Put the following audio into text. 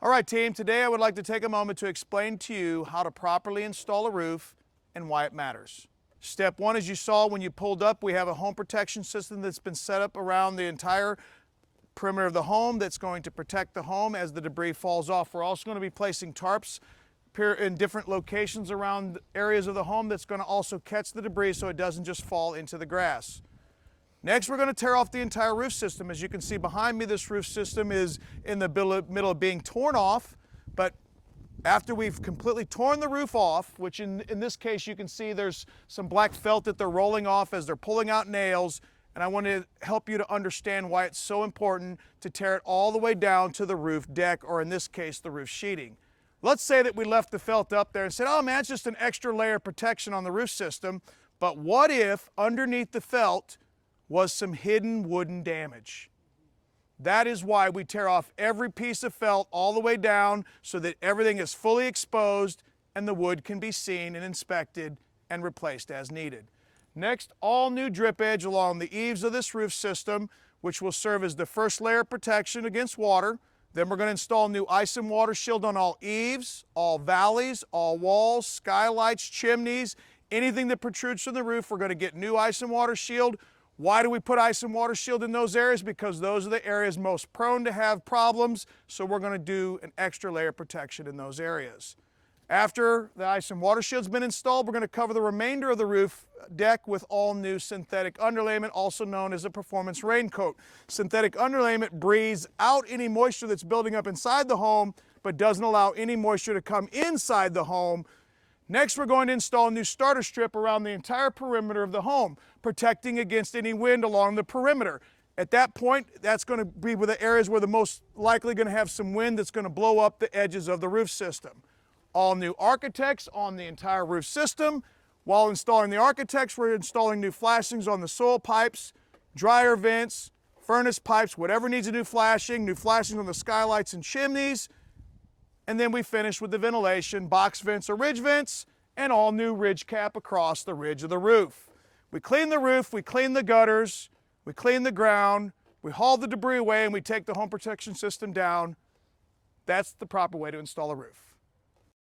All right, team, today I would like to take a moment to explain to you how to properly install a roof and why it matters. Step one, as you saw when you pulled up, we have a home protection system that's been set up around the entire perimeter of the home that's going to protect the home as the debris falls off. We're also going to be placing tarps in different locations around areas of the home that's going to also catch the debris so it doesn't just fall into the grass. Next, we're going to tear off the entire roof system. As you can see behind me, this roof system is in the middle of being torn off, but after we've completely torn the roof off, which in this case you can see there's some black felt that they're rolling off as they're pulling out nails, and I want to help you to understand why it's so important to tear it all the way down to the roof deck, or in this case, the roof sheeting. Let's say that we left the felt up there and said, oh man, it's just an extra layer of protection on the roof system, but what if underneath the felt was some hidden wooden damage? That is why we tear off every piece of felt all the way down so that everything is fully exposed and the wood can be seen and inspected and replaced as needed. Next, all new drip edge along the eaves of this roof system, which will serve as the first layer of protection against water. Then we're going to install new ice and water shield on all eaves, all valleys, all walls, skylights, chimneys, anything that protrudes from the roof. We're going to get new ice and water shield. Why do we put ice and water shield in those areas? Because those are the areas most prone to have problems, so we're going to do an extra layer of protection in those areas. After the ice and water shield's been installed, we're going to cover the remainder of the roof deck with all new synthetic underlayment, also known as a performance raincoat. Synthetic underlayment breathes out any moisture that's building up inside the home, but doesn't allow any moisture to come inside the home. Next, we're going to install a new starter strip around the entire perimeter of the home, protecting against any wind along the perimeter. At that point, that's going to be with the areas where the most likely going to have some wind that's going to blow up the edges of the roof system. All new architects on the entire roof system. While installing the architects, we're installing new flashings on the soil pipes, dryer vents, furnace pipes, whatever needs a new flashing on the skylights and chimneys. And then we finish with the ventilation, box vents or ridge vents, and all new ridge cap across the ridge of the roof. We clean the roof, we clean the gutters, we clean the ground, we haul the debris away, and we take the home protection system down. That's the proper way to install a roof.